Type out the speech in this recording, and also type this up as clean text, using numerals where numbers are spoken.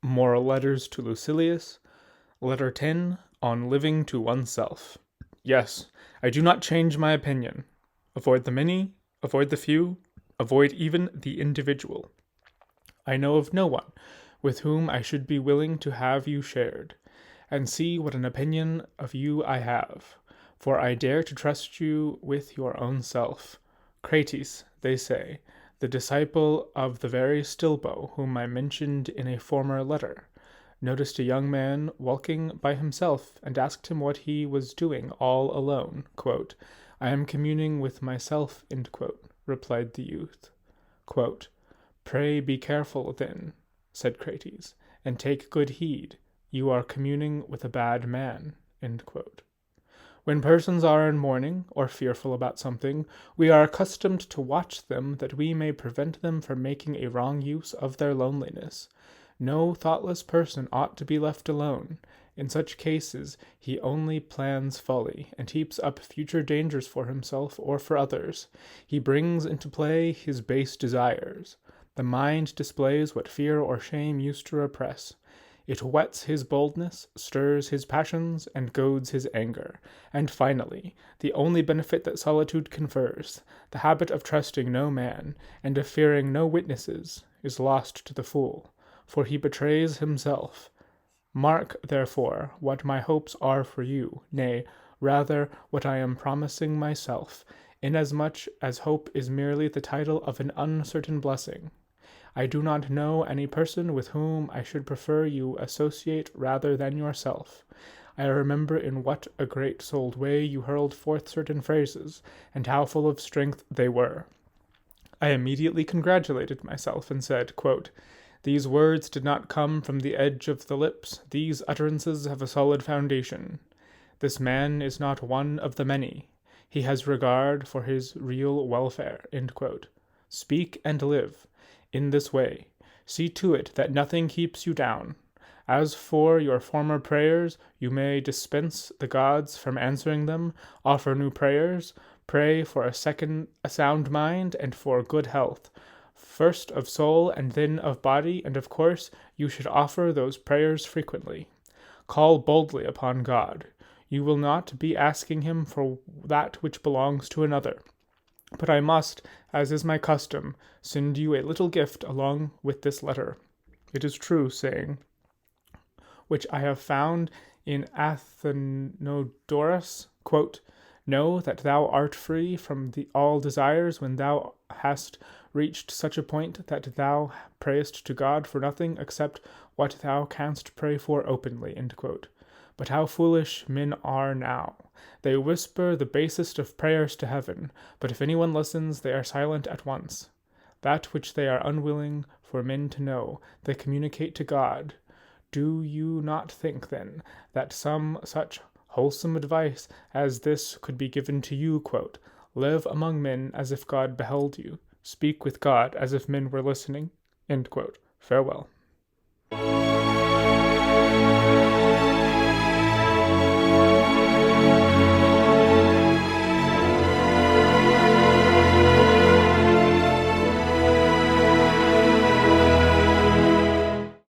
Moral Letters to Lucilius, Letter 10, on living to oneself. Yes, I do not change my opinion. Avoid the many, avoid the few, avoid even the individual. I know of no one with whom I should be willing to have you shared, and see what an opinion of you I have, for I dare to trust you with your own self. Crates, they say, the disciple of the very Stilbo whom I mentioned in a former letter, noticed a young man walking by himself, and asked him what he was doing all alone. I am communing with myself, replied the youth. Pray be careful, then, said Crates, and take good heed. You are communing with a bad man. When persons are in mourning, or fearful about something, we are accustomed to watch them that we may prevent them from making a wrong use of their loneliness. No thoughtless person ought to be left alone. In such cases he only plans folly, and heaps up future dangers for himself or for others. He brings into play his base desires. The mind displays what fear or shame used to repress. It whets his boldness, stirs his passions, and goads his anger. And finally, the only benefit that solitude confers, the habit of trusting no man, and of fearing no witnesses, is lost to the fool, for he betrays himself. Mark, therefore, what my hopes are for you, nay, rather, what I am promising myself, inasmuch as hope is merely the title of an uncertain blessing. I do not know any person with whom I should prefer you associate rather than yourself. I remember in what a great-souled way you hurled forth certain phrases, and how full of strength they were. I immediately congratulated myself, and said, These words did not come from the edge of the lips. These utterances have a solid foundation. This man is not one of the many. He has regard for his real welfare. Speak and live. In this way, see to it that nothing keeps you down. As for your former prayers, you may dispense the gods from answering them, offer new prayers, pray for a sound mind and for good health, first of soul and then of body, and of course you should offer those prayers frequently. Call boldly upon God. You will not be asking him for that which belongs to another. But I must, as is my custom, send you a little gift along with this letter. It is true saying, which I have found in Athenodorus, Know that thou art free from all desires when thou hast reached such a point that thou prayest to God for nothing except what thou canst pray for openly. But how foolish men are now! They whisper the basest of prayers to heaven, but if anyone listens, they are silent at once. That which they are unwilling for men to know, they communicate to God. Do you not think, then, that some such wholesome advice as this could be given to you? Live among men as if God beheld you. Speak with God as if men were listening. Farewell.